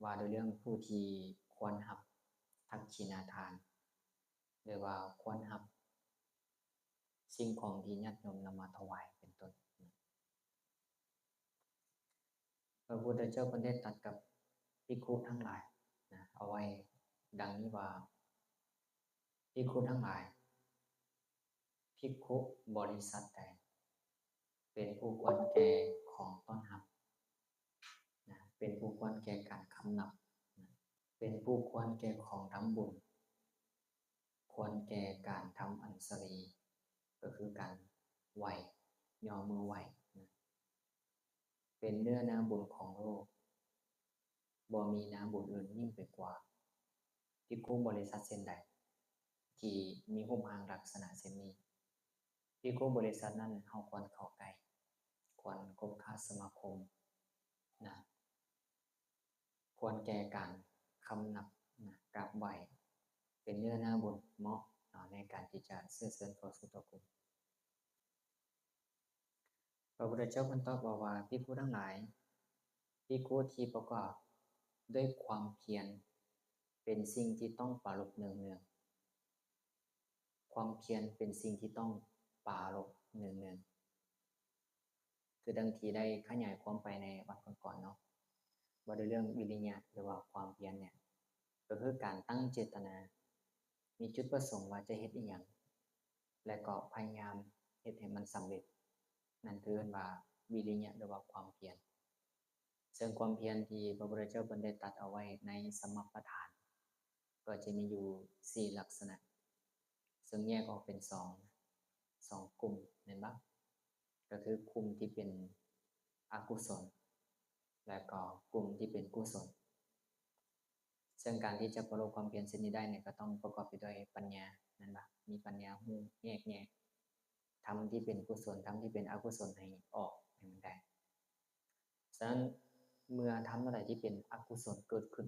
ว่าโดยเรื่องผู้ที่ควรรับทักษิณาทานหรือว่าควรรับสิ่งของที่ญาติโยมนำมาถวายเป็นต้นพระพุทธเจ้าได้ตรัสกับภิกขุทั้งหลายนะเอาไว้ดังนี้ว่าภิกขุทั้งหลายภิกขุบริษัทใดเป็นผู้ควรแก่ของต้อนรับนะเป็นผู้ควรแก่การคำนับนะเป็นผู้ควรแก่ของทำบุญควรแก่การทำอัญชลีก็คือการไหว้ย่อมือไหว้นะเป็นเนื้อนาบุญของโลกบ่มีนาบุญอื่นยิ่งไปกว่าภิกขุบริษัทเช่นใดที่มีรูปร่างลักษณะเช่นนี้ภิกขุบริษัทนั้นเฮาควรเข้าใกล้ควรคบค้าสมาคมนะควรแก่การคำนับนะกราบไหว้เป็นเนื้อนาบุญเหมาะในการที่จะเสื่อเสริญพระสุตคุณพระพุทธเจ้าเพิ่นตรัสว่าภิกขุทั้งหลายภิกขุที่ประกอบด้วยความเพียรเป็นสิ่งที่ต้องปรารภเนืองๆความเพียรเป็นสิ่งที่ต้องปรารภเนืองๆคือดังที่ได้ขยายความไปในวันก่อนๆเนาะว่าในเรื่องวิริยะหรือว่าความเพียรเนี่ยก็คือการตั้งเจตนามีจุดประสงค์ว่าจะเฮ็ดอีหยังและก็พยายามเฮ็ดให้มันสำเร็จนั่นคือเรียกว่าวิริยะหรือว่าความเพียรซึ่งความเพียรที่พระพุทธเจ้าเพิ่นได้ตรัสเอาไว้ในสมัปปทานก็จะมีอยู่4ลักษณะซึ่งแยกออกเป็น2กลุ่มเห็นบ่ก็คือกลุ่มที่เป็นอกุศลและก็กลุ่มที่เป็นกุศลซึ่งการที่จะประสบความเพียรเช่นนี้ได้เนี่ยก็ต้องประกอบไปด้วยปัญญานั่นบ่มีปัญญาฮู้แยกแยะทำที่เป็นกุศลทำที่เป็นอกุศลให้ออกให้มันได้ฉะนั้นเมื่อทำอะไรที่เป็นอกุศลเกิดขึ้น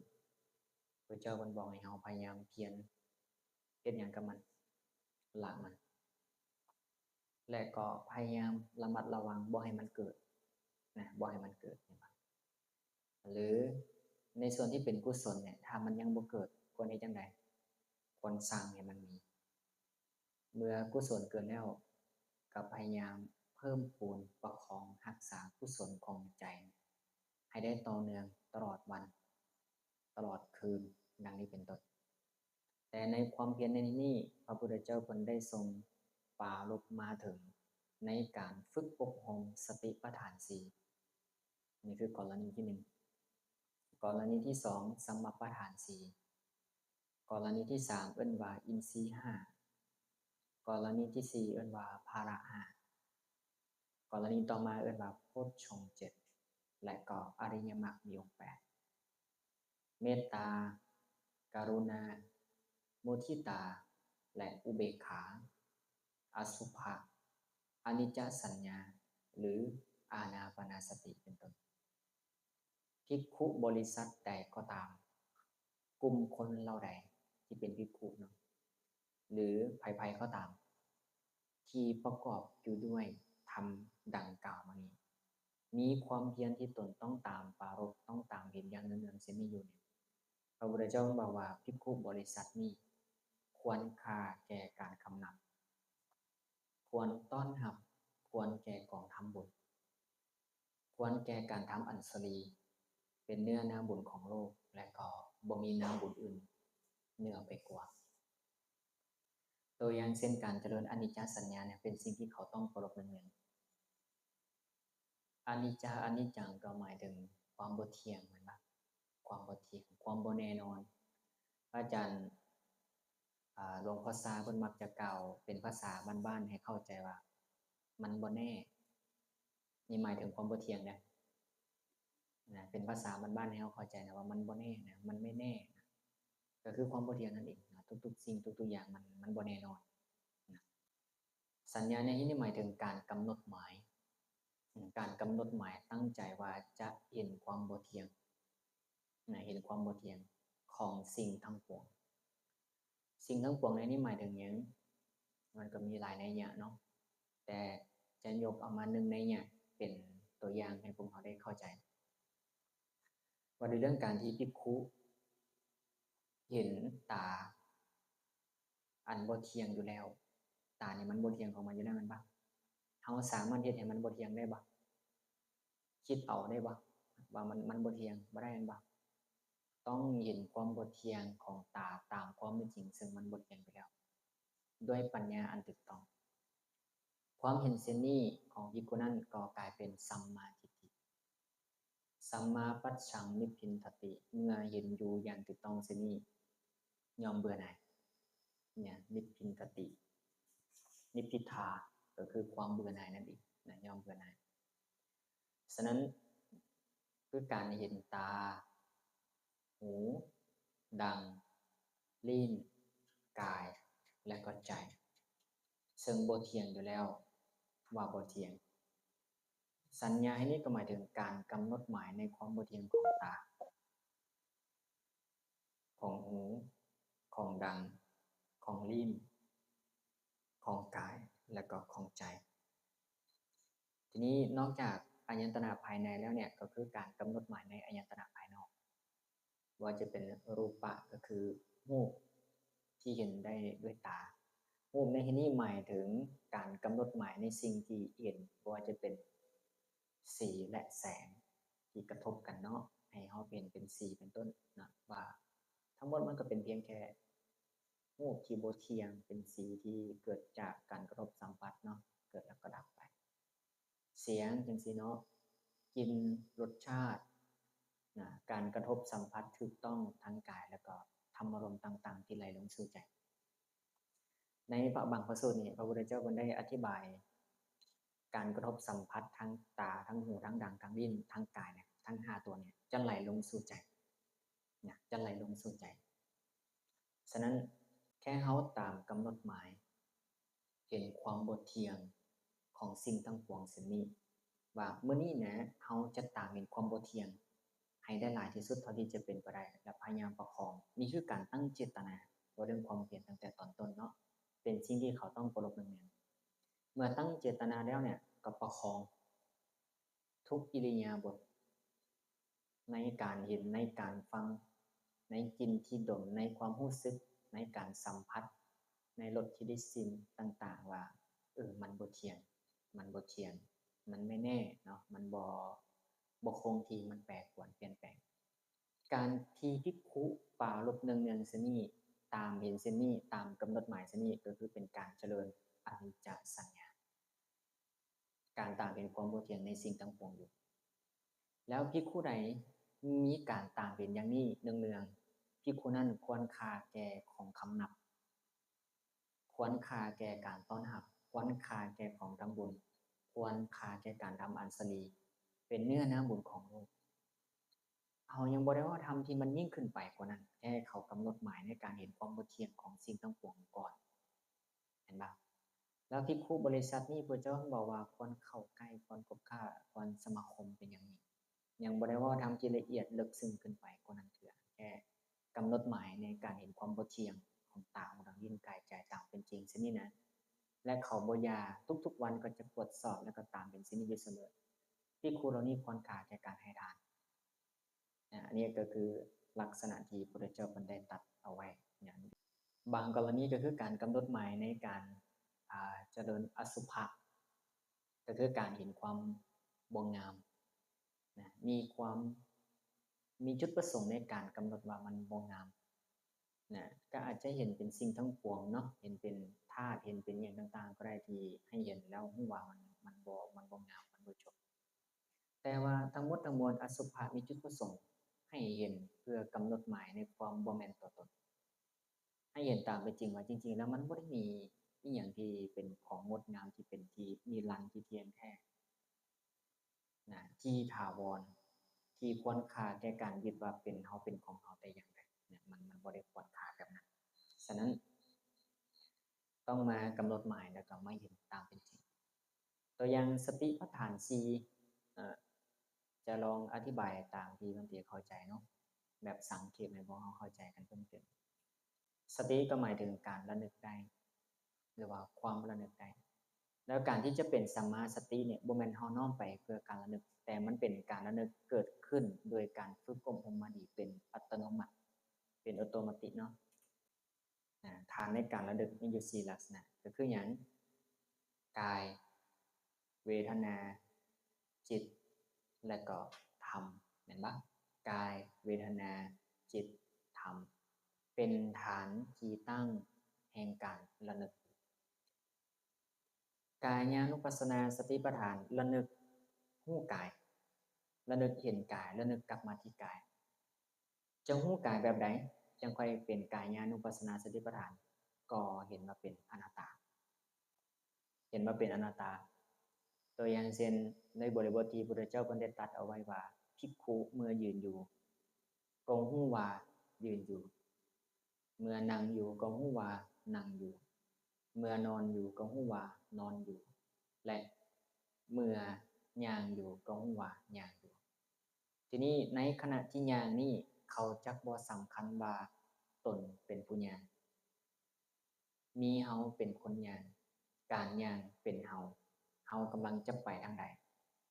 พระเจ้าเพิ่นบอกให้เฮาพยายามเพียรเฮ็ดหยังกับมันละมันและก็พยายามระมัดระวังบ่ให้มันเกิดนะบ่ให้มันเกิดหรือในส่วนที่เป็นกุศลเนี่ยถ้ามันยังบ่เกิดควรเฮ็ดจังได๋ควรสร้างให้มันมีเมื่อกุศลเกิดแล้วก็พยายามเพิ่มพูนประคองรักษากุศลของใจให้ได้ต่อเนื่องตลอดวันตลอดคืนดังนี้เป็นต้นแต่ในความเพียรในนี้พระพุทธเจ้าเพิ่นได้ทรงปรารภมาถึงในการฝึกอบรมสติปัฏฐาน4นี่คือกรณีที่1กรณีที่2สัมมาปัฏฐาน4กรณีที่3เอิ้นว่าอินทรีย์5กรณีที่4เอิ้นว่าภาระ5กรณีต่อมาเอิ้นว่าโพชฌงค์7และก็อริยมรรคมีองค์8เมตตากรุณามุทิตาและอุเบกขาอสุภะอนิจจสัญญาหรืออานาปานสติเป็นต้นภิกขุบริษัทใดก็ตามกลุ่มคนเหล่าใดที่เป็นภิกขุเนาะหรือไผๆก็ตามที่ประกอบอยู่ด้วยธรรมดังกล่าวมานี้มีความเพียรที่ตนต้องตามปรารภต้องตามเห็นอย่างเนืองๆเสียมีอยู่เนี่ยพระพุทธเจ้าบอกว่าภิกขุบริษัทนี้ควรค่าแก่การคำนับควรต้อนรับควรแก่กองทำบุญควรแก่การทำอัญชลีเป็นเนื้อนาบุญของโลกและก็บ่มีนาบุญอื่นเหนือไปกว่าตัวอย่างเช่นการเจริญอนิจจสัญญาเนี่ยเป็นสิ่งที่เขาต้องเคารพเนืองๆอนิจจาอนิจจังก็หมายถึงความบ่เที่ยงเหมือนบ่ความบ่เที่ยงความบ่แน่นอนอาจารย์หลวงพ่อซาเพิ่นมักจะกล่าวเป็นภาษาบ้านๆให้เข้าใจว่ามันบ่แน่นี่หมายถึงความบ่เที่ยงนะเป็นภาษาบ้านๆให้เราเข้าใจนะว่ามันบ่แน่นะมันไม่แน่นะก็คือความบ่เที่ยงนั่นเองนะทุกๆสิ่งทุกๆอย่างมันบ่แน่นอนนะสัญญาในที่นี้หมายถึงการกำหนดหมายการกำหนดหมายตั้งใจว่าจะเห็นความบ่เที่ยงนะเห็นความบ่เที่ยงของสิ่งทั้งปวงสิ่งทั้งปวงในนี้หมายถึงหยังมันก็มีหลายนัยยะเนาะแต่จะยกเอามา1นัยยะเป็นตัวอย่างให้พวกเราได้เข้าใจ ว่าในเรื่องการที่ภิกขุเห็นตาอันบ่เที่ยงอยู่แล้วตานี่มันบ่เที่ยงของมันอยู่แล้วมันบ่เฮาสามารถเฮ็ดให้มันบ่เที่ยงได้บ่คิดเอาได้บ่ว่ามันบ่เที่ยงบ่ได้แม่นบ่ต้องเห็นความบ่เที่ยงของตาตามความเป็นจริงซึ่งมันบ่เที่ยงไปแล้วด้วยปัญญาอันถูกต้องความเห็นเช่นนี้ของภิกขุนั้นก็กลายเป็นสัมมาทิฏฐิสัมมาปัจฉังนิพพินทติเมื่อเห็นอยู่อย่างถูกต้องเช่นนี้ยอมเบื่อหน่ายเนี่ยนิพพินทตินิพพิทาก็คือความเบื่อหน่ายนั่นเองนะยอมเบื่อหน่ายฉะนั้นคือการเห็นตาหูดังลิ้นกายและก็ใจซึ่งบ่เที่ยงอยู่แล้วว่าบ่เที่ยงสัญญานี้ก็หมายถึงการกำหนดหมายในความบ่เที่ยงของตาของหูของดังของลิ้นของกายและก็ของใจทีนี้นอกจากอายตนะภายในแล้วเนี่ยก็คือการกำหนดหมายในอายตนะภายนอกว่าจะเป็นรูปะก็คือรูปที่เห็นได้ด้วยตารูปในที่นี้หมายถึงการกำหนดหมายในสิ่งที่เห็นว่าจะเป็นสีและแสงที่กระทบกันเนาะให้เฮาเป็นสีเป็นต้นนะว่าทั้งหมดมันก็เป็นเพียงแค่รูปที่บ่เที่ยงเป็นสีที่เกิดจากการกระทบสัมผัสเนาะเกิดแล้วก็ดับไปเสียงจังซี่เนาะกลิ่นรสชาตินะการกระทบสัมผัสถูกต้องทางกายแล้วก็ธรรมารมณ์ต่างๆที่ไหลลงสู่ใจในพระบางพระสูตรนี่พระพุทธเจ้าเพิ่นได้อธิบายการกระทบสัมผัสทั้งตาทั้งหูทั้งดังทั้งลิ้นทั้งกายเนี่ยทั้ง5ตัวเนี่ยจะไหลลงสู่ใจนะจะไหลลงสู่ใจฉะนั้นแค่เฮาตามกำหนดหมายเห็นความบ่เที่ยงของสิ่งทั้งปวงสิ่งนี้ว่ามื้อนี้นะเฮาจะตามเห็นความบ่เที่ยงให้ได้หลายที่สุดเท่าที่จะเป็นไปได้และพยายามประคองนี่คือการตั้งเจตนาว่าเรื่องความเพียรตั้งแต่ตอนต้นเนาะเป็นสิ่งที่เขาต้องประลบเนืองเมื่อตั้งเจตนาแล้วเนี่ยก็ประคองทุกอิริยาบถในการเห็นในการฟังในกินที่ดมในความรู้สึกในการสัมผัสในรสที่ได้ชิมต่างๆว่ามันบ่เที่ยงมันบ่เที่ยงมันไม่แน่เนาะมันบ่คงที่มันแปรปรวนเปลี่ยนแปลงการที่ภิกขุปรารภเนืองๆเช่นนี้ตามเห็นเช่นนี้ตามกำหนดหมายเช่นนี้ก็คือเป็นการเจริญอนิจจสัญญาการตามเห็นความบ่เที่ยงในสิ่งทั้งปวงอยู่แล้วภิกขุใดมีการตามเห็นอย่างนี้เนืองๆภิกขุนั้นควรค่าแก่ของคำนับควรค่าแก่การต้อนรับควรค่าแก่ของทำบุญควรค่าแก่การทำอัญชลีเป็นเนื้อนาบุญของโลกเขายังบ่ได้ว่าทำที่มันยิ่งขึ้นไปกว่านั้นแค่เขากำหนดหมายในการเห็นความบ่เที่ยงของสิ่งทั้งปวงก่อนเห็นปะแล้วภิกขุบริษัทนี้พระเจ้าบอกว่าควรเข้าใกล้ควรคบค้าควรสมาคมเป็นอย่างนี้ยังบ่ได้ว่าทำที่ละเอียดลึกซึ้งขึ้นไปกว่านั้นเถื่อแค่กำหนดหมายในการเห็นความบ่เที่ยงของตาหูดังลิ้นกายใจตามเป็นจริงเช่นนี้นะและเขาบ่ยาทุกๆวันก็จะตรวจสอบและก็ตามเป็นเช่นนี้อยู่เสมอภิกขุเหล่านี้ควรค่าแก่การให้ทานอันนี้ก็คือลักษณะที่พระเจ้าเพิ่นได้ตัดเอาไว้อย่างบางกรณีก็คือการกำหนดหมายในการเจริญอสุภะก็คือการเห็นความบ่งามนะมีจุดประสงค์ในการกำหนดว่ามันบ่งามนะก็อาจจะเห็นเป็นสิ่งทั้งปวงเนาะเห็นเป็นธาตุเห็นเป็นอย่างต่างๆก็ได้ที่ให้เห็นแล้วรู้ว่ามันบ่งามมันบ่จบแต่ว่าทั้งหมดทั้งมวลอสุภะมีจุดประสงค์ให้เห็นเพื่อกำหนดหมายในความบ่แม่นตัวตนให้เห็นตามเป็นจริงว่าจริงๆแล้วมันบ่ได้มีอีหยังที่เป็นของงดงามที่เป็นที่นิรันดร์ที่เที่ยงแท้นะที่ถาวรที่ควรค่าแก่การยึดว่าเป็นเฮาเป็นของเฮาแต่อย่างใดเนี่ยมันบ่ได้ควรค่าแบบนั้นฉะนั้นต้องมากำหนดหมายแล้วก็มาเห็นตามเป็นจริงตัวอย่างสติปัฏฐาน4จะลองอธิบายตามที่บางทีเข้าใจเนาะแบบสังเขปให้พวกเราเข้าใจกันเพิ่มเติมสติก็หมายถึงการระลึกได้หรือว่าความระลึกได้ แล้วการที่จะเป็นสัมมาสติเนี่ยบ่แม่นเฮาน้อมไปเพื่อการระลึกแต่มันเป็นการระลึกเกิดขึ้นโดยการฝึกอบรมมาดีเป็นอัตโนมัติเป็นออโตเมติเนาะฐานในการระลึกมีอยู่4ลักษณะก็คือหยังกายเวทนาจิตและก็ธรรมเห็นปะกายเวทนาจิตธรรมเป็นฐานที่ตั้งแห่งการระลึกกายานุปัสสนาสติปัฏฐานระลึกรู้กายระลึกเห็นกายระลึกกลับมาที่กายจะรู้กายแบบใดจังค่อยเป็นกายานุปัสสนาสติปัฏฐานก็เห็นว่าเป็นอนัตตาเห็นว่าเป็นอนัตตาตัวอย่างเช่นในบริบทที่พระพุทธเจ้าเพิ่นได้ตรัสเอาไว้ว่าภิกขุเมื่อยืนอยู่ก็รู้ว่ายืนอยู่เมื่อนั่งอยู่ก็รู้ว่านั่งอยู่เมื่อนอนอยู่ก็รู้ว่านอนอยู่และเมื่อย่างอยู่ก็รู้ว่าย่างอยู่ทีนี้ในขณะที่ย่างนี่เขาจักบ่สำคัญว่าตนเป็นผู้ย่างมีเฮาเป็นคนย่างการย่างเป็นเฮากำลังจะไปทางใด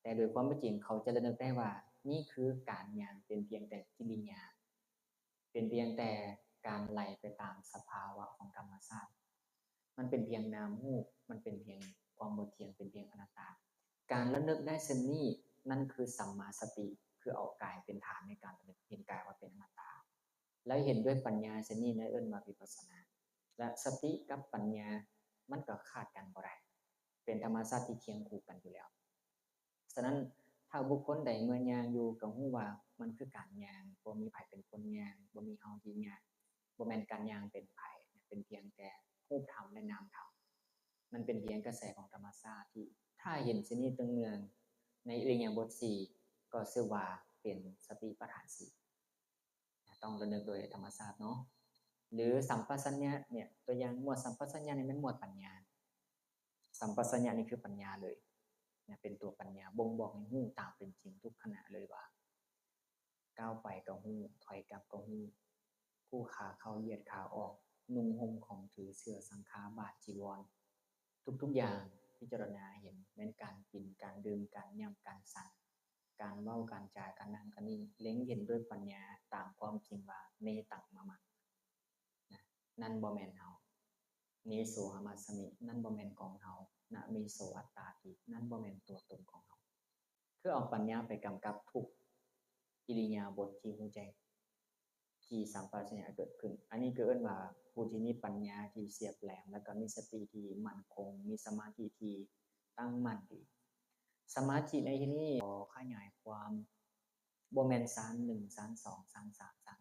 แต่โดยความเป็นจริงเขาจะระลึกได้ว่านี่คือการย่างเป็นเพียงแต่กิริยาเป็นเพียงแต่การไหลไปตามสภาวะของธรรมชาติมันเป็นเพียงนามรูปมันเป็นเพียงความบ่เที่ยงเป็นเพียงอนัตตาการระลึกได้เช่นนี้นั่นคือสัมมาสติคือเอากายเป็นฐานในการระลึกเห็นกายว่าเป็นอนัตตาแล้วเห็นด้วยปัญญาเช่นนี้ในเอิ้นว่าวิปัสสนาและสติกับปัญญามันก็ขาดกันบ่ได้เป็นธรรมชาติที่เคียงคู่กันอยู่แล้วฉะนั้นถ้าบุคคลใดเมื่อย่างอยู่ก็รู้ว่ามันคือการย่างบ่มีไผเป็นคนย่างบ่มีเฮาที่ย่างบ่แม่นการย่างเป็นไผเป็นเพียงแต่รูปธรรมและนามธรรมมันเป็นเพียงกระแสของธรรมชาติที่ถ้าเห็นเช่นนี้ตึงเนืองในอิริยาบถ4ก็ชื่อว่าเป็นสติปัฏฐาน4ต้องระลึกโดยธรรมชาติเนาะหรือสัมปชัญญะเนี่ยตัวอย่างหมวดสัมปชัญญะนี่เป็นหมวดปัญญาสัมปชัญญะนี่คือปัญญาเลยเป็นตัวปัญญาบ่งบอกให้รู้ตามเป็นจริงทุกขณะเลยว่าก้าวไปก็รู้ถอยกลับก็รู้ผู้ขาเข้าเหยียดขาออกนุ่งห่มของถือเสื้อสังฆาบาทจีวรทุกๆอย่างพิจารณาเห็นแม้นการกินการดื่มการย่ำการสั่งการเว้าการจาการนั่งการนี่เล็งเห็นด้วยปัญญาตามความจริงว่าเนตังมะมังนั่นบ่แม่นเฮาเนโสหมัสสมินั่นบ่แม่นของเฮานะมีโสอัตตาตินั่นบ่แม่นตัวตนของเฮาคือเอาปัญญาไปกำกับทุกอิริยาบถที่รู้แจ้งที่สัมปชัญญะเกิดขึ้นอันนี้ก็เอิ้นว่าผู้ที่มีปัญญาที่เฉียบแหลมแล้วก็มีสติที่มั่นคงมีสมาธิที่ตั้งมั่นดีสมาธิในที่นี้ขอขยายความบ่แม่นฌาน1ฌาน2ฌาน3ฌาน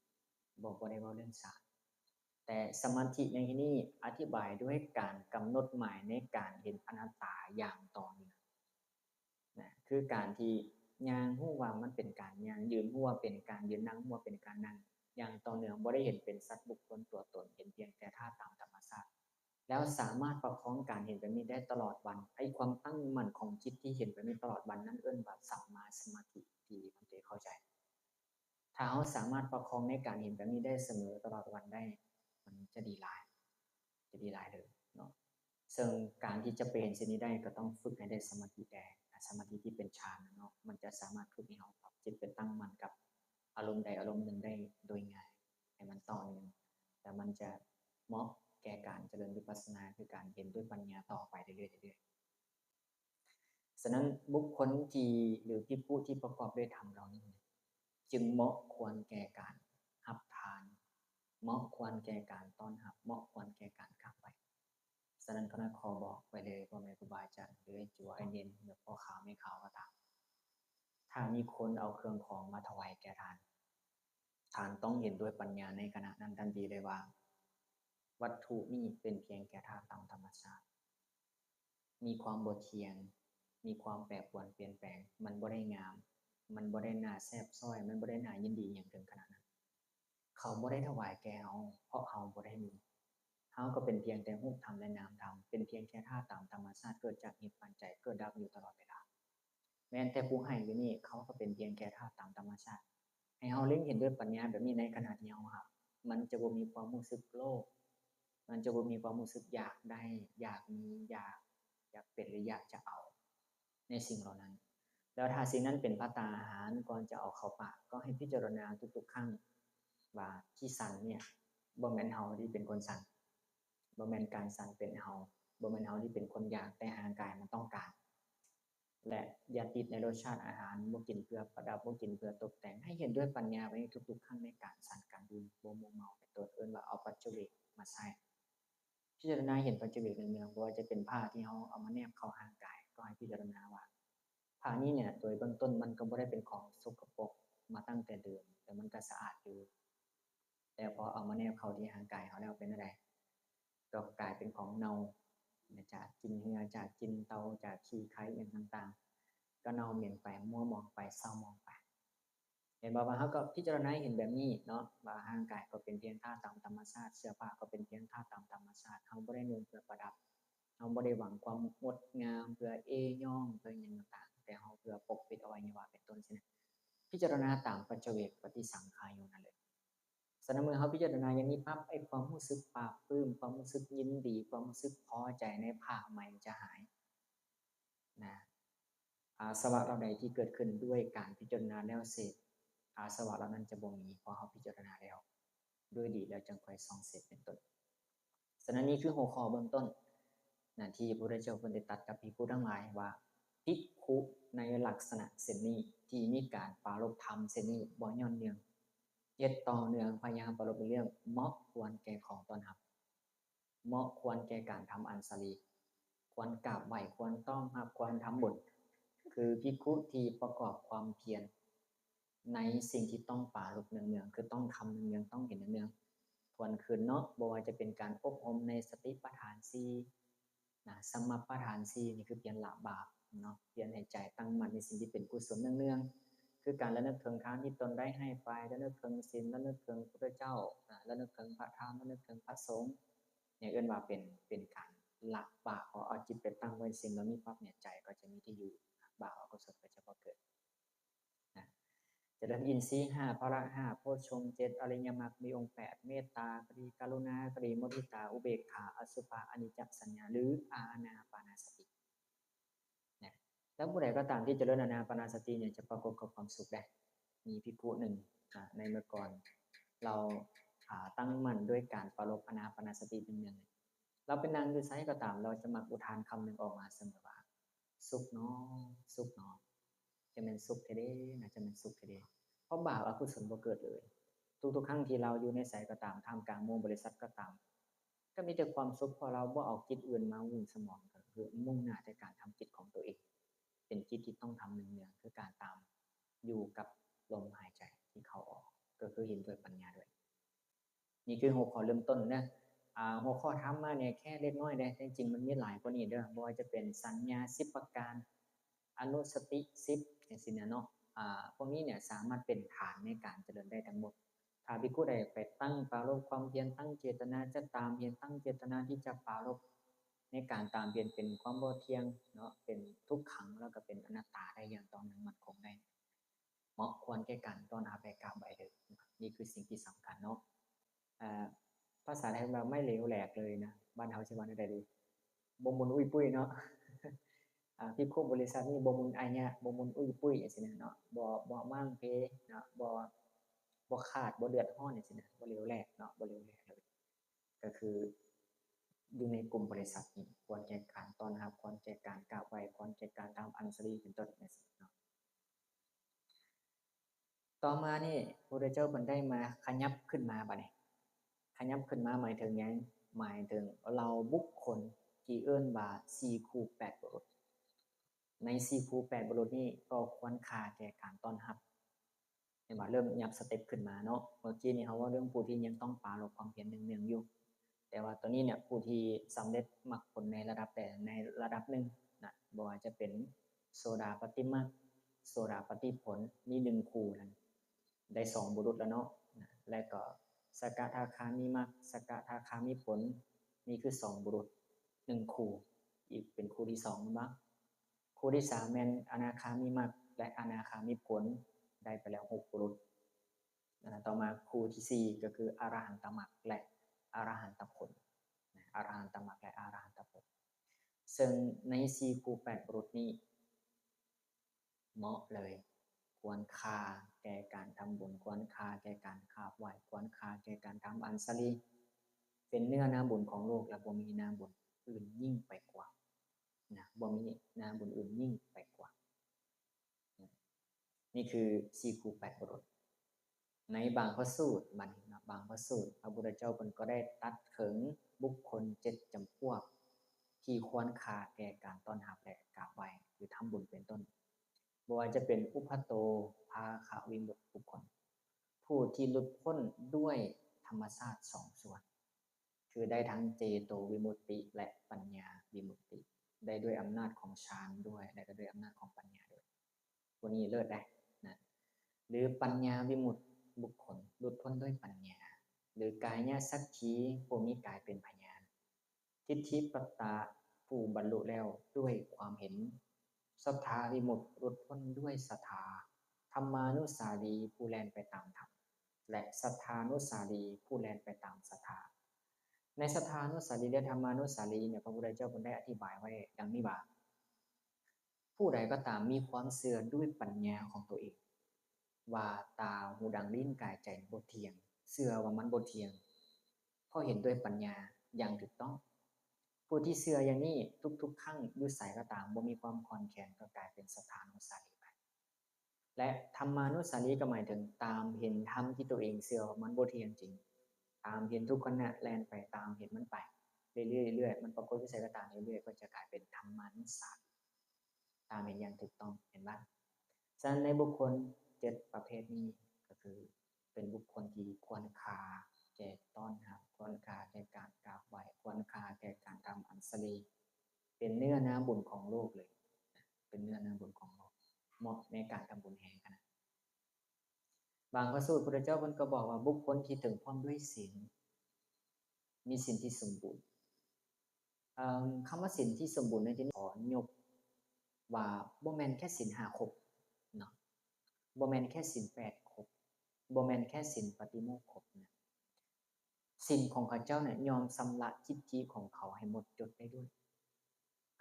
4บ่ได้เว้าเรื่องฌานแต่สมาธิในที่นี้อธิบายด้วยการกำหนดหมายในการเห็นอนัตตาอย่างต่อเนื่องคือการที่ย่างรู้ว่ามันเป็นการย่างยืนรู้ว่าเป็นการยืนนั่งรู้ว่าเป็นการนั่งอย่างต่อเนื่องบ่ได้เห็นเป็นสัตว์บุคคลตัวตนเห็นเพียงแต่ธาตุตามธรรมชาติแล้วสามารถประคองการเห็นแบบนี้ได้ตลอดวันไอ้ความตั้งมั่นของจิตที่เห็นแบบนี้ตลอดวันนั่นเอิ้นว่าสัมมาสมาธิที่มันจะเข้าใจถ้าเราสามารถประคองในการเห็นแบบนี้ได้เสมอตลอดวันได้มันจะดีหลายเลยเนาะซึ่งการที่จะเป็นเช่นนี้ได้ก็ต้องฝึกให้ได้สมาธิแด่สมาธิที่เป็นฌานเนาะมันจะสามารถฝึกให้เราปรับจิตเป็นตั้งมั่นกับอารมณ์ใดอารมณ์หนึ่งได้โดยง่ายให้มันต่อเนื่องแต่มันจะเหมาะแก่การเจริญวิปัสสนาคือการเห็นด้วยปัญญาต่อไปเรื่อยๆฉะนั้นบุคคลที่หรือภิกขุที่ประกอบด้วยธรรมเหล่านี้จึงเหมาะควรแก่การรับทานเหมาะควรแก่การต้อนรับเหมาะควรแก่การกลับไปฉะนั้นก็น่าขอบอกไปเลยว่าแม่ครูบาอาจารย์หรือไอ้จัวไอ้เน้นหรือพ่อขาวไม่ขาวก็ตามถ้ามีคนเอาเครื่องของมาถวายแก่ทานต้องเห็นด้วยปัญญาในขณะนั้นทันทีเลยว่าวัตถุนี้เป็นเพียงแค่ธาตุตามธรรมชาติมีความบ่เที่ยงมีความแปรปรวนเปลี่ยนแปลงมันบ่ได้งามมันบ่ได้น่าแซ่บซ้อยมันบ่ได้น่ายินดีอย่างถึงขนาดนั้นเขาบ่ได้ถวายแก่เฮาเพราะเฮาบ่ได้มีเฮาก็เป็นเพียงแต่รูปธรรมและนามธรรมเป็นเพียงแค่ธาตุตามธรรมชาติเกิดจากเหตุปัจจัยเกิดดับอยู่ตลอดเวลาแม้แต่ผู้ให้อยู่นี่เขาก็เป็นเพียงแค่ธาตุตามธรรมชาติให้เฮาเล็งเห็นด้วยปัญญาแบบนี้ในขณะที่เฮารับมันจะบ่มีความรู้สึกโลภมันจะบ่มีความรู้สึกอยากได้อยากมีอยาก อยากเป็นหรืออยากจะเอาในสิ่งเหล่านั้นแล้วถ้าสิ่งนั้นเป็นภัตตาหารก่อนจะเอาเข้าปากก็ให้พิจารณาทุกๆครั้งว่าที่สั่นเนี่ยบ่แม่นเฮาที่เป็นคนสั่นบ่แม่นการสั่นเป็นเฮาบ่แม่นเฮาที่เป็นคนอยากแต่ร่างกายมันต้องการและอย่าติดในรสชาติอาหารบ่กินเพื่อประดับบ่กินเพื่อตกแต่งให้เห็นด้วยปัญญาไว้ทุกๆครั้งในการสั่นการดื่มบ่มัวเมาเป็นต้นเอิ้นว่าเอาปัจเจเวกมาใช้พิจารณาเห็นปัจเจเวกเนืองๆบ่ว่าจะเป็นผ้าที่เฮาเอามาแนบเข้าร่างกายก็ให้พิจารณาว่าผ้านี้เนี่ยโดยเบื้องต้นมันก็บ่ได้เป็นของสกปรกมาตั้งแต่เดิมแต่มันก็สะอาดอยู่แต่พอเอามาแนบเข้าที่ร่างกายเฮาแล้วเป็นจั่งใดก็กลายเป็นของเน่าจากกินเหงื่อจากกินเตาจากขี้ไคอิหยังต่างๆก็เน่าเหม็นไปมัวหมองไปเศร้าหมองไปเห็นบ่ว่าเฮาก็พิจารณาเห็นแบบนี้เนาะว่าร่างกายก็เป็นเพียงธาตุตามธรรมชาติเสื้อผ้าก็เป็นเพียงธาตุตามธรรมชาติเฮาบ่ได้นุ่งเพื่อประดับเฮาบ่ได้หวังความงดงามเพื่อเอย่องเพื่อหยังต่างๆแต่เฮาเพื่อปกปิดอวัยวะเป็นต้นซี้นะพิจารณาตามปัจเจเวกปฏิสังขารอยู่นั่นแหละฉะนั้นเมื่อเฮาพิจารณาอย่างนี้ปั๊บไอ้ความรู้สึกปลาบปลื้มความรู้สึกยินดีความรู้สึกพอใจในผ้าใหม่จะหายนะอาสวะเหล่าใดที่เกิดขึ้นด้วยการพิจารณาแล้วเสร็จอาสวะเหล่านั้นจะบ่มีเพราะเฮาพิจารณาแล้วด้วยดีแล้วจึงค่อยส่องเสร็จเป็นต้นฉะนั้นนี่คือหัวข้อเบื้องต้นนะที่พระพุทธเจ้าเพิ่นได้ตรัสกับภิกษุทั้งหลายว่าภิกขุในลักษณะเช่นนี้ที่มีการปรารภธรรมเช่นนี้บ่ย่อนเนื่องเฮ็ดต่อเนื่องพยายามปรารภเรื่องเหมาะควรแก่ของต้อนรับเหมาะควรแก่การทำอัญชลีควรกราบไหว้ควรต้อนรับควรทำบุญคือภิกขุที่ประกอบความเพียรในสิ่งที่ต้องปรารภเนืองๆคือต้องทำเนืองๆต้องเห็นเนืองๆทวนคืนเนาะบ่ว่าจะเป็นการอบรมในสติปัฏฐาน4นะสัมมาปัฏฐาน4นี่คือเพียรละบาปเนาะเพียรให้ใจตั้งมั่นในสิ่งที่เป็นกุศลเนืองๆคือการระลึกถึงทานที่ตนได้ให้ไประลึกถึงศีลระลึกถึงพระพุทธเจ้าระลึกถึงพระธรรมระลึกถึงพระสงฆ์เนี่ยเอิ้นว่าเป็นการละบาปพอเอาจิตไปตั้งไว้สิ่งเหล่านี้ปั๊บเนี่ยใจก็จะมีที่อยู่บาปอกุศลก็จะบ่เกิดนะเจริญอินทรีย์5พละ5โพชฌงค์7อริยมรรคมีองค์8เมตตากรุณากรุณากมุทิตาอุเบกขาอสุภะอนิจจสัญญาหรืออานาปานสตินะแล้วผู้ใดก็ตามที่เจริญอานาปานสติเนี่ยจะประกอบกับความสุขได้มีภิกขุหนึ่งในเมื่อก่อนเราตั้งมั่นด้วยการปรารภอานาปานสติเป็นหนึ่งเราเป็นนางอยู่ไสก็ตามเราจะมักอุทานคำหนึ่งออกมาเสมอว่าสุขเนาะสุขเนาะจะเป็นสุขแท้เด้นะจะเป็นสุขแท้เด้เพราะบาปอกุศลบ่เกิดเลยทุกๆครั้งที่เราอยู่ในไสก็ตามท่ามกลางหมู่บริษัทก็ตามก็มีแต่ความสุขเพราะเราบ่เอาจิตอื่นมาวุ่นสมองก็คือมุ่งหน้าแต่การทำจิตของตัวเองเป็นจิตที่ต้องทำเนืองๆคือการตามอยู่กับลมหายใจที่เข้าออกก็คือเห็นด้วยปัญญาด้วยนี่คือหัวข้อเริ่มต้นนะหัวข้อธรรมะเนี่ยแค่เล็กน้อยเด้จริงๆมันมีหลายกว่านี้เด้อบ่ว่าจะเป็นสัญญา10ประการอนุสติ10จังซี่น่ะเนาะพวกนี้เนี่ยสามารถเป็นฐานในการเจริญได้ทั้งหมดถ้าภิกขุใดไปตั้งปรารภความเพียรตั้งเจตนาจะตามเพียรตั้งเจตนาที่จะปรารภในการตามเพียรเป็นความบ่เที่ยงเนาะเป็นทุกขังแล้วก็เป็นอนัตตาได้อย่างต่อเนื่องมั่นคงได้เหมาะควรแก่การต้อนรับไปกราบไหว้เด้อนี่คือสิ่งที่สำคัญเนาะภาษาไทยแบบไม่เหลวแหลกเลยนะบ้านเฮาสิว่าจั่งใดดีบ่มุนอุ้ยปุ้ยเนาะภิกขุบริษัทนี้บ่มุนอาญะบ่มุนอุ้ยปุ้ยจังซี่นะเนาะบ่มั่งเพเนาะบ่ขาดบ่เดือดร้อนจังซี่นะบ่เหลวแหลกเนาะบ่เหลวแหลกเลยก็คืออยู่ในกลุ่มบริษัทนี้ควรแก่การต้อนรับควรแก่การกราบไหว้ควรแก่การทำอัญชลีเป็นต้นจังซี่เนาะต่อมานี่พระพุทธเจ้าเพิ่นได้มาขยับขึ้นมาบัดนี้ขยับขึ้นมาหมายถึงหยังหมายถึงเราบุคคลที่เอิ้นว่า4คู่8บุรุษใน4คู่8บุรุษนี้ก็ควรค่าแก่การต้อนรับเห็นบ่เริ่มยับสเต็ปขึ้นมาเนาะเมื่อกี้นี่เฮาเว้าเรื่องผู้ที่ยังต้องปรารภความเพียรเนืองๆอยู่แต่ว่าตอนนี้เนี่ยผู้ที่สำเร็จมรรคผลในระดับแต่ในระดับหนึ่งนะบ่ว่าจะเป็นโสดาปัตติมรรคโสดาปัตติผลมี1คู่นั้นได้2บุรุษแล้วเนาะและก็สกทาคามิมรรคสกทาคามิผลนี่คือ2บุรุษ1คู่อีกเป็นคู่ที่2แม่นบ่คู่ที่3แม่นอนาคามิมรรคและอนาคามิผลได้ไปแล้ว6บุรุษต่อมาคู่ที่4ก็คืออรหันตมรรคและอรหันตผลอรหันตมรรคและอรหันตผล ซึ่งใน4คู8บุรุษนี้เหมาะเลยควรค่าแก่การทำบุญควรค่าแก่การกราบไหว้ควรค่าแก่การทำอัญชลีเป็นเนื้อนาบุญของโลกและบ่มีนาบุญอื่นยิ่งไปกว่านะบ่มีนาบุญอื่นยิ่งไปกว่านี่คือ4คู8บุรุษในบางพระสูตรบางพระสูตรพระพุทธเจ้าก็ได้ตัดถึงบุคคล7จำพวกที่ควรค่าแก่การต้อนรับและกราบไหว้หรือทำบุญเป็นต้นบ่ว่าจะเป็นอุปโตภาควิมุตติบุคคลผู้ที่หลุดพ้นด้วยธรรมชาติ2ส่วนคือได้ทั้งเจโตวิมุตติและปัญญาวิมุตติได้ด้วยอำนาจของฌานด้วยและก็ด้วยอำนาจของปัญญาด้วยวันนี้เลิศได้นะหรือปัญญาวิมุตติบุคคลหลุดพ้นด้วยปัญญาหรือกายญาสักขีผู้มีกายเป็นพยานทิฏฐิปัตตาผู้บรรลุแล้วด้วยความเห็นสัทธาวิมุตติหลุดพ้นด้วยศรัทธาธรรมานุสารีผู้แล่นไปตามธรรมและศรัทธานุสารีผู้แล่นไปตามศรัทธาในศรัทธานุสารีและธรรมานุสารีเนี่ยพระพุทธเจ้าได้อธิบายไว้ดังนี้ว่าผู้ใดก็ตามมีความเชื่อด้วยปัญญาของตัวเองว่าตาหูดังลิ้นกายใจบ่เที่ยงเชื่อว่ามันบ่เที่ยงเพราะเห็นด้วยปัญญาอย่างถูกต้องผู้ที่เชื่ออย่างนี้ทุกๆครั้งอยู่ไสก็ตามบ่มีความคลอนแคลนก็กลายเป็นศรัทธานุสารีไปและธรรมานุสารีก็หมายถึงตามเห็นธรรมที่ตัวเองเชื่อว่ามันบ่เที่ยงจริงตามเห็นทุกขณะแล่นไปตามเห็นมันไปเรื่อยๆมันปรากฏอยู่ไสก็ตามเรื่อยๆก็จะกลายเป็นธรรมานุสารีตามเห็นอย่างถูกต้องเห็นบ่ฉะนั้นในบุคคล7ประเภทนี้ก็คือเป็นบุคคลที่ควรค่าแก่ต้อนรับควรค่าแก่การกราบไหว้ควรค่าแก่การทำอัญชลีเป็นเนื้อนาบุญของโลกเลยเป็นเนื้อนาบุญของโลกเหมาะในการทำบุญแห่งกันบางพระสูตรพระเจ้าก็บอกว่าบุคคลที่ถึงพร้อมด้วยศีลมีศีลที่สมบูรณ์คำว่าศีลที่สมบูรณ์ในที่นี้ขอยกว่าบ่แม่นแค่ศีล5ครบเนาะบ่แม่นแค่ศีล8ครบบ่แม่นแค่ศีลปฏิโมกข์ครบนะศีลของข้าเจ้าเนี่ยยอมชำระจิตใจของเขาให้หมดจดได้ด้วย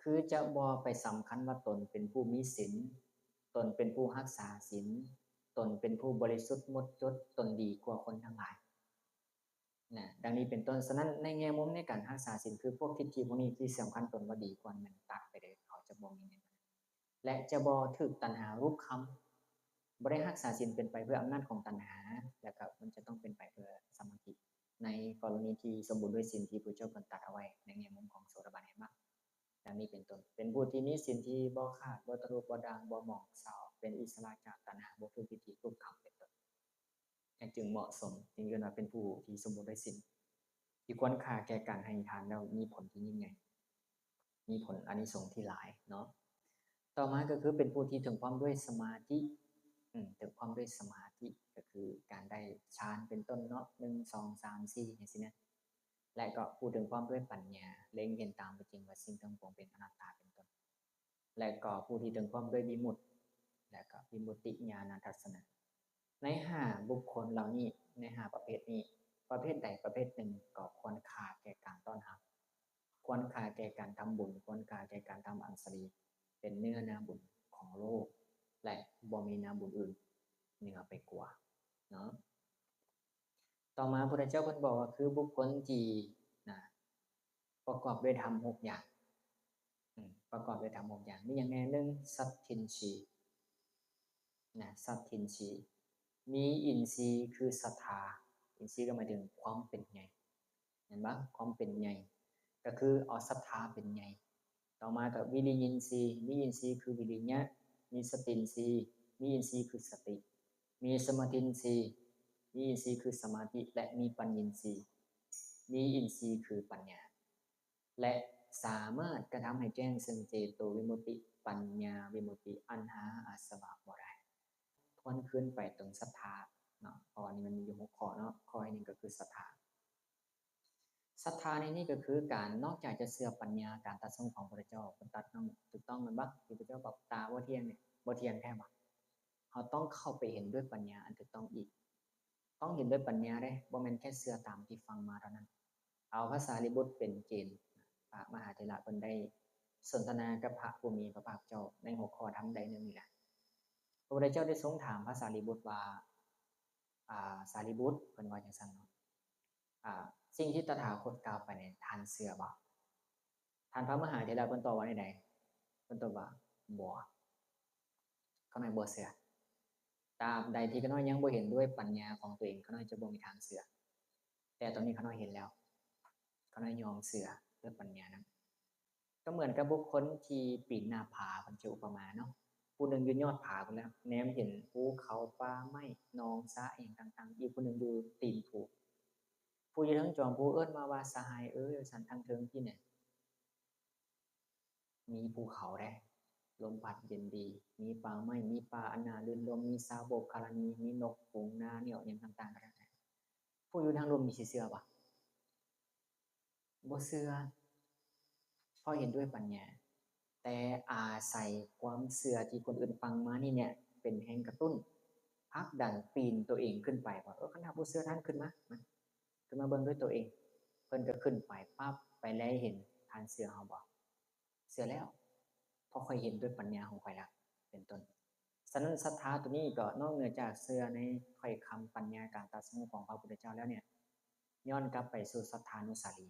คือจะบ่ไปสำคัญว่าตนเป็นผู้มีศีลตนเป็นผู้รักษาศีลตนเป็นผู้บริสุทธิ์หมดจดตนดีกว่าคนทั้งหลายนะดังนี้เป็นต้นฉะนั้นในแง่มุมในการรักษาศีลคือพวกทิฏฐิพวกนี้ที่สำคัญตนว่าดีกว่ามันตัดไปเลยเขาจะบ่มีในนั้นและจะบ่ถูกตัณหารุกค้ำบ่ได้รักษาศีลเป็นไปเพื่ออำนาจของตัณหาแล้วก็มันจะต้องเป็นไปเพื่อสมาธิในกรณีที่สมบูรณ์ด้วยศีลที่พระเจ้าตรัสเอาไว้ในแง่มุมของโสดาบันเห็นบ่ดังนี้เป็นต้นเป็นผู้ที่มีศีลที่บ่ขาดบ่ทะลุบ่ด่างบ่หมองเศร้าเป็นอิสระจากตัณหาบ่ถูกทิฏฐิรุกค้ำเป็นต้นจึงเหมาะสมจึงเรียกว่าเป็นผู้ที่สมบูรณ์ด้วยศีลที่ควรค่าแก่การให้ทานแล้วมีผลที่ยิ่งใหญ่มีผลอานิสงส์ที่หลายเนาะต่อมาก็คือเป็นผู้ที่ถึงพร้อมด้วยสมาธิถึงพร้อมด้วยสมาธิก็คือการได้ฌานเป็นต้นเนาะ1 2 3 4อย่างนี้นะและก็พูดถึงพร้อมด้วยปัญญาเล็งเห็นตามเป็นจริงว่าสิ่งทั้งปวงเป็นอนัตตาเป็นต้นและก็ผู้ที่ถึงพร้อมด้วยวิมุตติและก็วิมุตติญาณทัศนะใน5บุคคลเหล่านี้ใน5ประเภทนี้ประเภทใดประเภทหนึ่งก็ควรค่าแก่การต้อนรับควรค่าแก่การทำบุญควรค่าแก่การทำอัญชลีเป็นเนื้อนาบุญของโลกและบ่มีนาบุญอื่นเหนือไปกว่าเนาะต่อมาพระพุทธเจ้าบอกว่าคือบุคคลที่นะประกอบด้วยธรรม6อย่างประกอบด้วยธรรม6อย่างมีอย่างแน่หนึ่งสัตทินรีนะสัตทินรีมีอินทรีย์คือศรัทธาอินทรีย์ก็หมายถึงความเป็นใหญ่เห็นบ่ความเป็นใหญ่ก็คือเอาศรัทธาเป็นใหญ่ต่อมากับวิริยินทรีย์มีอินทรีย์คือวิริยะมีสตินทรีย์มีอินทรีย์คือสติมีสมาธิอินทรีย์มีอินทรีย์คือสมาธิและมีปัญญินทรีย์มีอินทรีย์คือปัญญาและสามารถกระทำให้แจ้งซึ่งเจโตวิมุตติปัญญาวิมุตติอันหาอาสวะบ่ได้ทวนขึ้นไปตรงศรัทธาเนาะข้อนี้มันมีอยู่6ข้อเนาะข้อที่1ก็คือศรัทธาศรัทธาในนี้ก็คือการนอกจากจะเชื่อปัญญาการตรัสรู้ของพระเจ้าตัดต้องถูกต้องมันบ่ที่พระเจ้าบอกตาบ่เที่ยงเนี่ยบ่เที่ยงแท้บ่เขาต้องเข้าไปเห็นด้วยปัญญาอันถูกต้องอีกต้องเห็นด้วยปัญญาเด้บ่แม่นแค่เชื่อตามที่ฟังมาเท่านั้นเอาพระสารีบุตรเป็นเกณฑ์พระมหาเถระเพิ่นได้ สนทนากับพระผู้มีพระภาคเจ้าในหัวข้อธรรมใดหนึ่งนี่แหละพระพุทธเจ้าได้ทรงถามพระสารีบุตรว่าสารีบุตรเพิ่นว่าจังซั่นเนาะสิ่งที่ตถาคตกล่าวไปเนี่ยท่านเชื่อบ่ท่านพระมหาเถระเพิ่นตอบว่าใดเพิ่นตอบว่าบ่เขาน้อยบ่เชื่อตราบใดที่เขาน้อยยังบ่เห็นด้วยปัญญาของตัวเองเขาน้อยจะบ่มีทางเชื่อแต่ตอนนี้เขาน้อยเห็นแล้วเขาน้อยยอมเชื่อด้วยปัญญานั้นก็เหมือนกับบุคคลที่ปีนหน้าผาเพิ่นจะอุปมาเนาะผู้หนึ่งอยู่ยอดผาพุ่นแล้วแนมเห็นภูเขาป่าไม้หนองสระอิหยังต่างๆอีกผู้หนึ่งอยู่ตีนภูผู้อยู่เทิงจอมภูเอิ้นมาว่าสหายเอ้ยฉันทางเทิงที่เนี่ยมีภูเขาแด้ลมพัดเย็นดีมีป่าไม้มีป่าอันน่ารื่นรมมีสาวโบกกาลานีมีนกฝูงนาเหนี่ยวอิหยังต่างๆก็ได้ผู้อยู่ทางลมมีสิเชื่อบ่บ่เชื่อเพราะเห็นด้วยปัญญาแต่อาศัยความเชื่อที่คนอื่นฟังมานี่เนี่ยเป็นแรงกระตุ้นผลักดันปีนตัวเองขึ้นไปว่าคันถ้าบ่เชื่อท่านขึ้นมาขึ้นมาเบิ่งด้วยตัวเองเพิ่นก็ขึ้นไปปั๊บไปแลเห็นท่านเชื่อเฮาบ่เชื่อแล้วเพราะค่อยเห็นด้วยปัญญาของข่อยแล้วเป็นต้นฉะนั้นศรัทธาตัวนี้ก็นอกเหนือจากเชื่อในถ้อยคำปัญญาการตรัสรู้ของพระพุทธเจ้าแล้วเนี่ยย้อนกลับไปสู่ศรัทธานุสารี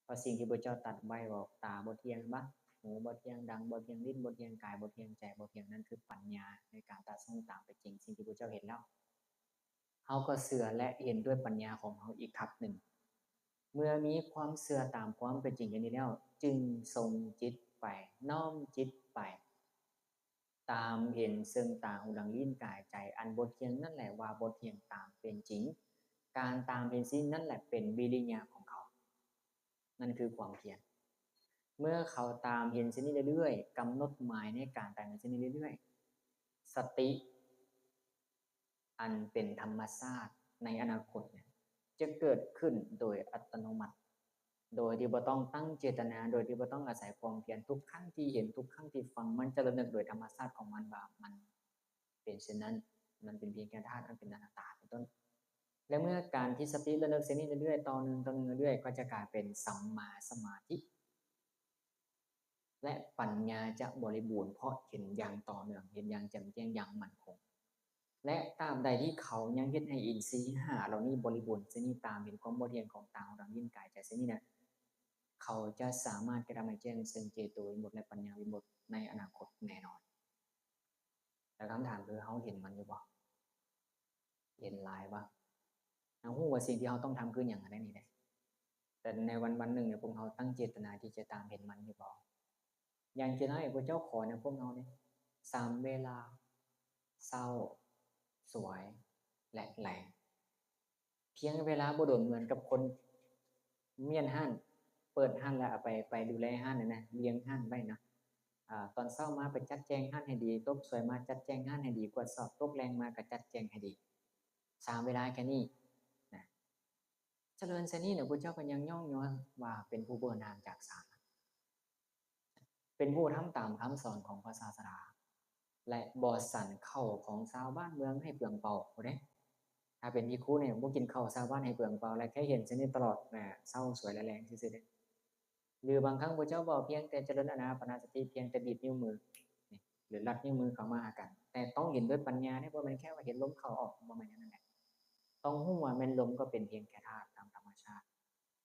เพราะสิ่งที่พระเจ้าตรัสไว้ว่าตาบ่เที่ยงบ่หูบ่เที่ยงดังบ่เที่ยงลิ้นบ่เที่ยงกายบ่เที่ยงใจบ่เที่ยงนั่นคือปัญญาในการตรัสรู้ตามเป็นจริงสิ่งที่พระเจ้าเห็นแล้วเฮาก็เชื่อและเห็นด้วยปัญญาของเฮาอีกทับหนึ่งเมื่อมีความเชื่อตามความเป็นจริงอย่างนี้แล้วจึงทรงจิตไปน้อมจิตไปตามเห็นซึ่งตาหูดังลิ้นกายใจอันบ่เที่ยงนั่นแหละว่าบ่เที่ยงตามเป็นจริงการตามเป็นจริงนั่นแหละเป็นวิริยะของเขานั่นคือความเพียรเมื่อเขาตามเห็นสิ่งนี้เรื่อยๆกำหนดหมายในการตามเห็นสิ่งนี้เรื่อยๆสติอันเป็นธรรมชาติในอนาคตเนี่ยจะเกิดขึ้นโดยอัตโนมัติโดยที่บ่ต้องตั้งเจตนาโดยที่บ่ต้องอาศัยความเพียรทุกครั้งที่เห็นทุกครั้งที่ฟังมันจะระลึกโดยธรรมชาติของมันว่ามันเป็นเช่นนั้นมันเป็นเพียงแค่ธาตุมันเป็นอนัตตาเป็นต้นและเมื่อการที่สติระลึกเส้นนี้เรื่อยๆต่อเนื่องเรื่อยๆก็จะกลายเป็นสัมมาสมาธิและปัญญาจะบริบูรณ์เพราะเห็นอย่างต่อเนื่องเห็นอย่างแจ่มแจ้งอย่างมั่นคงและตามใดที่เขายังเฮ็ดให้อินทรีย์ห้าเหล่านี้บริบูรณ์เส้นนี้ตามเห็นความบ่เที่ยงของตาหูดังลิ้นกายใจเส้นนี้เนี่ยเขาจะสามารถกระทำให้แจ้งซึ่งเจโตวิมุตติและปัญญาวิมุตติในอนาคตแน่นอนแต่คำถามคือเขาเห็นมันอยู่บ่เห็นหลายบ่เรารู้ว่าสิ่งที่เขาต้องทำคืออย่างไรนี่แหละแต่ในวันๆหนึ่งเนี่ยพวกเขาตั้งเจตนาที่จะตามเห็นมันอยู่บ่อย่างที่ให้พระเจ้าขอเนี่ยพวกเราเนี่ย3เวลาเช้าสวยและแรงเพียงเวลาบ่โดนเหมือนกับคนเมียนห้านเปิดห้านแล้วไปดูแลห้านนะเลี้ยงห้านไว้นะตอนเช้ามาไปจัดแจงห้านให้ดีตกสวยมาจัดแจงห้านให้ดีกวาดสอบตกแรงมาก็จัดแจงให้ดี3เวลาแค่นี้นะเจริญเสนี้เนี่ยพระเจ้าก็ยังย่องย้อนว่าเป็นผู้เบิ่นห่างจากสารเป็นผู้ทำตามคำสอนของพระศาสดาและบ่สั่นเข้าของชาวบ้านเมืองให้เปลืองเปล่าเด้ถ้าเป็นภิกขุเนี่ยบ่กินข้าวชาวบ้านให้เปลืองเปล่าและแค่เห็นเช่นนี้ตลอดเศร้าสวยและแรงซื่อๆเด้หรือบางครั้งพระเจ้าบอกเพียงแต่เจริญอานาปานสติเพียงแต่บีบนิ้วมือนี่หรือลัดนิ้วมือเข้ามาหากันแต่ต้องเห็นด้วยปัญญาเนี่ยบ่แม่นแค่ว่าเห็นลมเข้าออกบ่แม่นอย่างนั้นแหละต้องรู้ว่าแม่นลมก็เป็นเพียงแค่ธาตุตามธรรมชาติ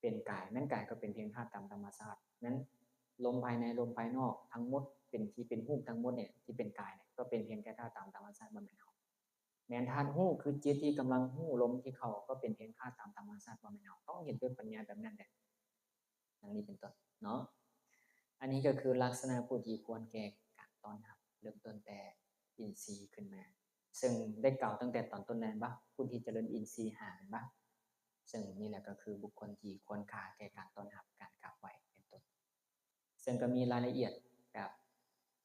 เป็นกายแม่นกายก็เป็นเพียงธาตุตามธรรมชาตินั้นลมภายในลมภายนอกทั้งหมดเป็นที่เป็นรูปทั้งหมดเนี่ยที่เป็นกายเนี่ยก็เป็นเพียงแค่ธาตุตามธรรมชาติบ่แม่นเฮาแม้นธาตุรู้คือจิตที่กำลังรู้ลมที่เข้าก็เป็นเพียงธาตุตามธรรมชาติบ่แม่นเฮาต้องเห็นด้วยปัญญาแบบนั้นแหละอย่างนี้เป็นต้นเนาะอันนี้ก็คือลักษณะผู้ที่ควรแก่การต้อนรับเริ่มต้นแต่อินทรีย์ขึ้นมาซึ่งได้กล่าวตั้งแต่ตอนต้นแล้วบ่ผู้ที่เจริญอินทรีย์5บ่ซึ่งนี่แหละก็คือบุคคลที่ควรค่าแก่การต้อนรับการกราบไหว้เป็นต้นซึ่งก็มีรายละเอียดแบบ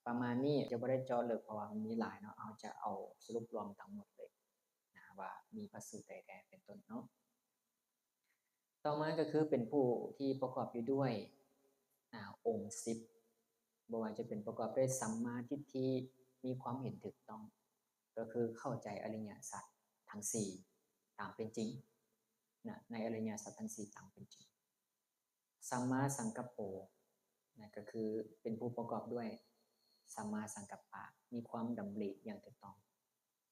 ประมาณนี้จะบ่ได้เจาะลึกเพราะว่ามันมีหลายเนาะเอาจะเอาสรุปรวมทั้งหมดเลยนะว่ามีพระสูตรใดๆเป็นต้นเนาะต่อมาก็คือเป็นผู้ที่ประกอบอยู่ด้วยองค์10บ่ว่าจะเป็นประกอบด้วยสัมมาทิฏฐิมีความเห็นถูกต้องก็คือเข้าใจอริยสัจทั้ง4ตามเป็นจริงนะในอริยสัจทั้ง4ตามเป็นจริงสัมมาสังกัปโป นะก็คือเป็นผู้ประกอบด้วยสัมมาสังกัปปะมีความดำริอย่างถูกต้อง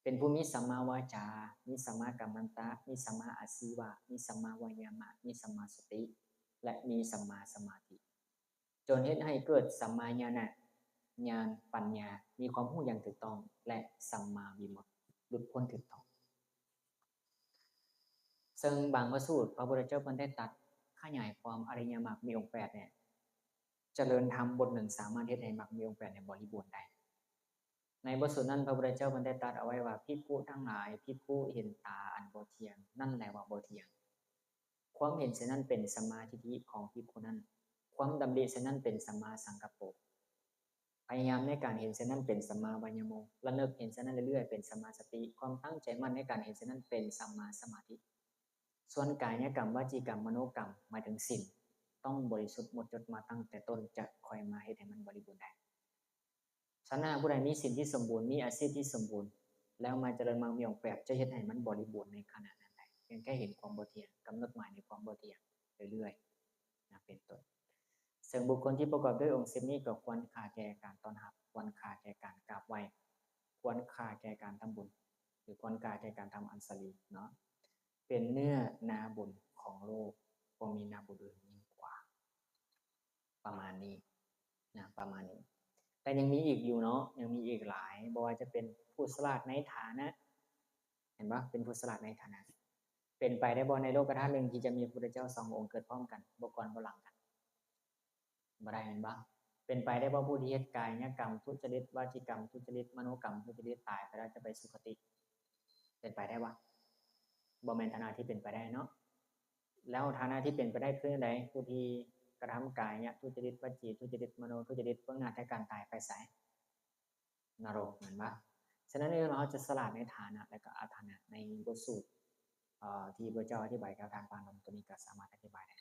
เป็นผู้มีสัมมาวาจามีสัมมากัมมันตะมีสัมมาอาชีวะมีสัมมาวายามะมีสัมมาสติและมีสัมมาสมาธิจนเฮ็ดให้เกิดสัมมาญาณะญาณปัญญามีความรู้อย่างถูกต้องและสัมมาวิมุตติหลุดพ้นถูกต้องซึ่งบางพระสูตรพระพุทธเจ้าเพิ่นได้ตัดขยายความอริยมรรคมีองค์8เนี่ยเจริญธรรมบทหนึ่งสามารถเฮ็ดให้มรรคมีองค์8เนี่ยบริบูรณ์ได้ในบทสูตรนั้นพระพุทธเจ้าเพิ่นได้ตรัสเอาไว้ว่าภิกขุทั้งหลายภิกขุเห็นตาอันบ่เที่ยงนั่นแหละว่าบ่เที่ยงความเห็นเช่นนั้นเป็นสัมมาทิฏฐิของภิกขุนั้นความดำริเช่นนั้นเป็นสัมมาสังกัปโปพยายามในการเห็นเช่นนั้นเป็นสัมมาวายโมระลึกเห็นเช่นนั้นเรื่อยๆเป็นสัมมาสติความตั้งใจมั่นในการเห็นเช่นนั้นเป็นสัมมาสมาธิส่วนกายกรรมวจีกรรมมโนกรรมหมายถึงศีลต้องบริสุทธิ์หมดจดมาตั้งแต่ต้นจะค่อยมาเฮ็ดให้มันบริบูรณ์ได้ฉะนั้นผู้ใดมีศีลที่สมบูรณ์มีอาชีพที่สมบูรณ์แล้วมาเจริญมรรคมีองค์8จะเฮ็ดให้มันบริบูรณ์ในขณะนั้นได้เพียงแค่เห็นความบ่เที่ยงกำหนดหมายในความบ่เที่ยงเรื่อยๆนะเป็นต้นซึ่งบุคคลที่ประกอบด้วยองค์10นี้ก็ควรค่าแก่การต้อนรับควรค่าแก่การกราบไหว้ควรค่าแก่การทำบุญหรือควรค่าแก่การทำอัญชลีเนาะเป็นเนื้อนาบุญของโลกบ่มีนาบุญอื่นยิ่งกว่าประมาณนี้นะประมาณนี้แต่ยังมีอีกอยู่เนาะยังมีอีกหลายบ่ว่าจะเป็นผู้ฉลาดในฐานะเห็นปะเป็นผู้ฉลาดในฐานะเป็นไปได้บ่ในโลกธาตุหนึ่งที่จะมีพระพุทธเจ้า2 องค์เกิดพร้อมกันบ่ก่อนบ่หลังกันบ่ได้แม่นบ่เป็นไปได้บ่ผู้ที่เฮ็ดกายกรรมทุจริตวาจีกรรมทุจริตมโนกรรมทุจริตตายไปแล้วจะไปสุคติเป็นไปได้บ่บ่แม่นฐานะที่เป็นไปได้เนาะแล้วฐานะที่เป็นไปได้คือจังไดผู้ที่กระทำกายเนี่ยทุจริตวจีทุจริตมโนทุจริตเพื่อหน้าที่การตายไปไสนรกแม่นบ่ฉะนั้นเราจะสละในฐานะและก็อาฐานะในบทสูตรที่พระเจ้าอธิบายกับทางปานมตัวนี้ก็สามารถอธิบายได้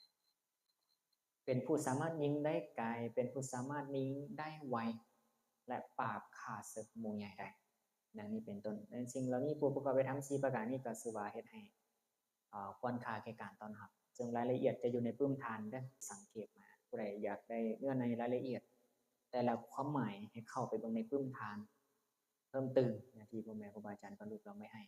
เป็นผู้สามารถยิงได้ไกลเป็นผู้สามารถยิงได้ไวและปราบฆ่าศึกหมู่ใหญ่ได้ดังนี้เป็นต้นในสิ่งเหล่านี้ผู้ประกอบไปทำ4ประการนี้ก็สิว่าเฮ็ดให้ควรค่าแก่การต้อนรับซึ่งรายละเอียดจะอยู่ในปึ้มทานเด้อสังเกตมาผู้ใดอยากได้เนื้อในรายละเอียดแต่ละความหมายให้เข้าไปเบิ่งในปึ้มทานเพิ่มเติมนะที่พ่อแม่ครูบาอาจารย์ก็ลูกเราไม่ให้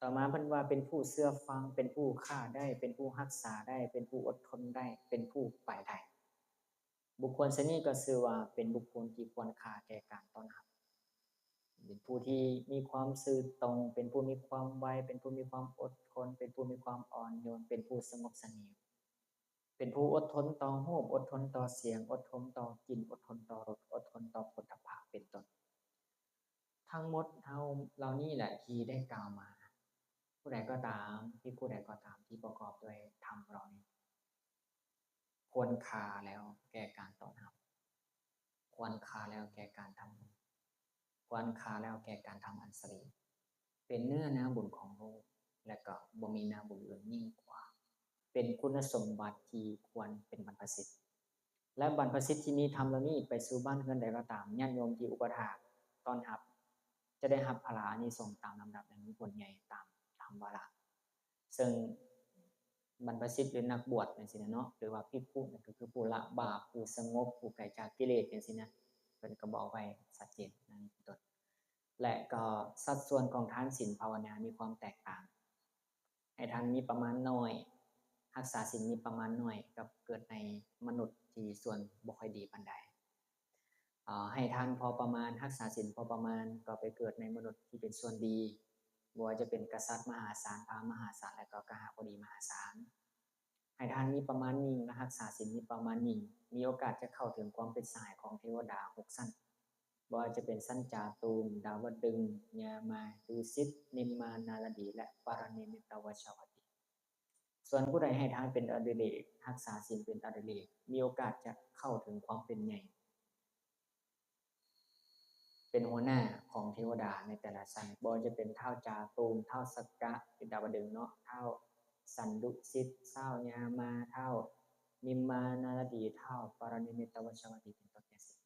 ต่อมาเพิ่นว่าเป็นผู้เชื่อฟังเป็นผู้ฆ่าได้เป็นผู้รักษาได้เป็นผู้อดทนได้เป็นผู้ไปได้บุคคลเช่นนี้ก็ชื่อว่าเป็นบุคคลที่ควรค่าแก่การต้อนรับเป็นผู้ที่มีความซื่อตรงเป็นผู้มีความไวเป็นผู้มีความอดทนเป็นผู้มีความอ่อนโยนเป็นผู้สงบเสงี่ยมเป็นผู้อดทนต่อรูปอดทนต่อเสียงอดทนต่อกลิ่นอดทนต่อรสอดทนต่อโผฏฐัพพะเป็นต้นทั้งหมดเหล่านี้แหละที่ได้กล่าวมาผู้ใดก็ตามที่ผู้ใดก็ตามที่ประกอบด้วยธรรมเหล่านี้ควรค่าแล้วแก่การต้อนรับควรค่าแล้วแก่การทำบุญควรค่าแล้วแก่การทำอัญชลีเป็นเนื้อนาบุญของโลกและก็บ่มีนาบุญอื่นยิ่งกว่าเป็นคุณสมบัติที่ควรเป็นบรรพสิทธิ์และบรรพสิทธิ์ที่มีธรรมเหล่านี้ไปสู่บ้านเรือนใดก็ตามญาติโยมที่อุปถากต้อนรับจะได้รับพระอานิสงส์ตามลำดับนั้นผลใหญ่ตามธรรมวาระซึ่งบรรพชิตหรือนักบวชจังซี่นะเนาะหรือว่าภิกขุนั่นก็คือผู้ละบาปผู้สงบผู้ไกลจากกิเลสจังซี่นะเพิ่นก็บอกไว้ชัดเจนนั่นเป็นต้นและก็สัดส่วนของทานศีลภาวนามีความแตกต่างให้ทานมีประมาณน้อยรักษาศีลมีประมาณน้อยกับเกิดในมนุษย์ที่ส่วนบ่ค่อยดีปานใดให้ทานพอประมาณรักษาศีลพอประมาณก็ไปเกิดในมนุษย์ที่เป็นส่วนดีบ่ว่าจะเป็นกษัตริย์มหาศาลพราหมณ์มหาศาลและก็กหบดีมหาศาลให้ทานมีประมาณนี้รักษาศีลมีประมาณนี้มีโอกาสจะเข้าถึงความเป็นสหายของเทวดา6ชั้นบ่ว่าจะเป็นชั้นจาตุมดาวดึงส์ยามาดุสิตนิมมานารดีและปารณิมิตวชวดีส่วนผู้ใดให้ทานเป็นอดิเรกรักษาศีลเป็นอดิเรกมีโอกาสจะเข้าถึงความเป็นใหญ่เป็นหัวหน้าของเทวดาในแต่ละชั้นบ่ว่าจะเป็นเท้าจาตุมเท้าสักกะเป็นดาวดึงส์เนาะเท้าสันดุสิตเท้ายามาเท้านิมมานารดีเท้าปารณิมิตวชวดีเป็นต้นจังซี่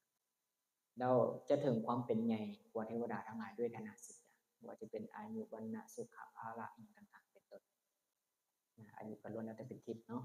เราจะถึงความเป็นใหญ่กว่าเทวดาทั้งหลายด้วยฐานะสิทธิ์ว่าจะเป็นอายุวรรณะสุขภาละต่างๆเป็นต้นอายุก็ล้วนแล้วแต่เป็นทิพย์เนาะ